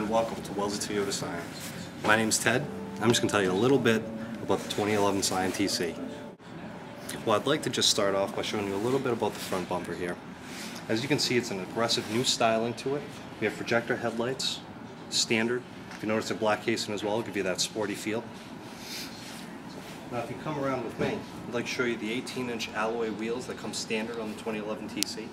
welcome to Wellesley Scion. My name's Ted. I'm just going to tell you a little bit about the 2011 Scion TC. Well, I'd like to just start off by showing you a little bit about the front bumper here. As you can see, it's an aggressive new styling to it. We have projector headlights, standard. If you notice the black casing as well, it'll give you that sporty feel. Now if you come around with me, I'd like to show you the 18-inch alloy wheels that come standard on the 2011 TC.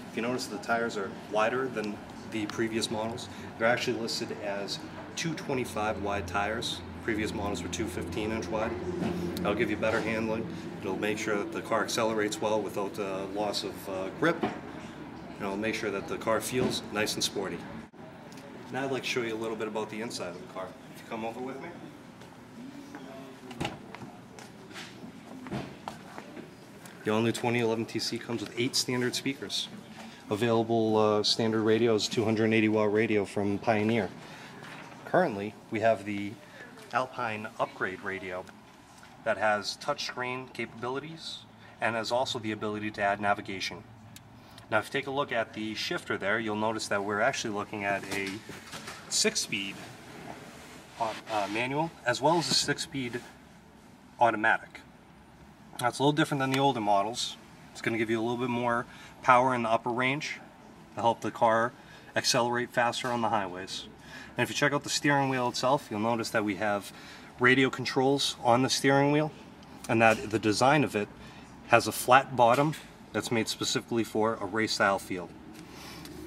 If you notice the tires are wider than the previous models. They're actually listed as 225 wide tires. Previous models were 215-inch wide. That'll give you better handling. It'll make sure that the car accelerates well without loss of grip. And it'll make sure that the car feels nice and sporty. Now I'd like to show you a little bit about the inside of the car. If you come over with me. The all-new 2011 TC comes with 8 standard speakers. Available standard radio is 280-watt radio from Pioneer. Currently, we have the Alpine upgrade radio that has touchscreen capabilities and has also the ability to add navigation. Now, if you take a look at the shifter there, you'll notice that we're actually looking at a 6-speed manual as well as a 6-speed automatic. Now, it's a little different than the older models. It's going to give you a little bit more power in the upper range to help the car accelerate faster on the highways. And if you check out the steering wheel itself, you'll notice that we have radio controls on the steering wheel, and that the design of it has a flat bottom that's made specifically for a race style feel.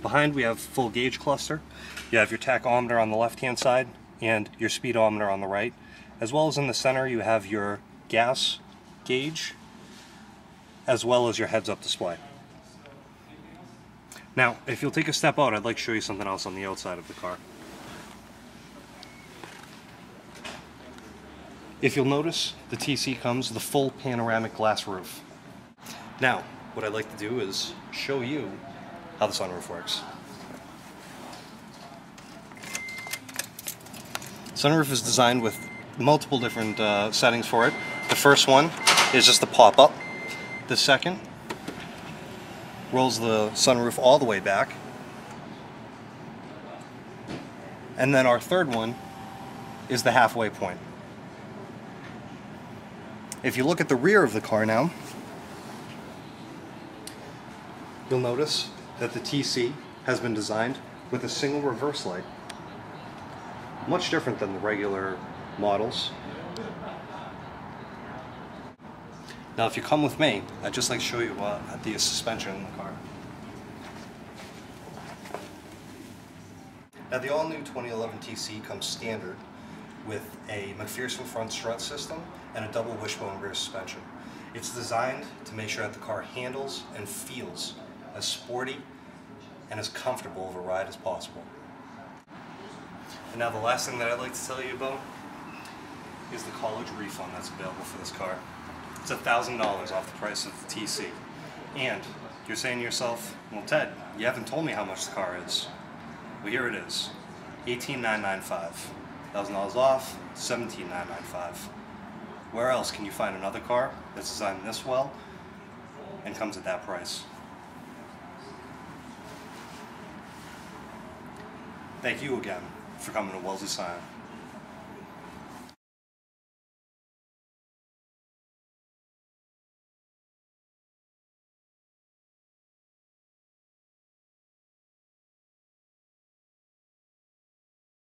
Behind we have full gauge cluster. You have your tachometer on the left hand side and your speedometer on the right, as well as in the center you have your gas gauge as well as your heads-up display. Now, if you'll take a step out, I'd like to show you something else on the outside of the car. If you'll notice, the TC comes with a full panoramic glass roof. Now, what I'd like to do is show you how the sunroof works. Sunroof is designed with multiple different settings for it. The first one is just a pop-up. The second rolls the sunroof all the way back. And then our third one is the halfway point. If you look at the rear of the car now, you'll notice that the TC has been designed with a single reverse light. Much different than the regular models. Now if you come with me, I'd just like to show you the suspension in the car. Now the all-new 2011 TC comes standard with a McPherson front strut system and a double wishbone rear suspension. It's designed to make sure that the car handles and feels as sporty and as comfortable of a ride as possible. And now the last thing that I'd like to tell you about is the college refund that's available for this car. It's $1,000 off the price of the TC. And you're saying to yourself, well Ted, you haven't told me how much the car is. Well, here it is, $18,995. $1,000 off, $17,995. Where else can you find another car that's designed this well and comes at that price? Thank you again for coming to Wellesley Scion.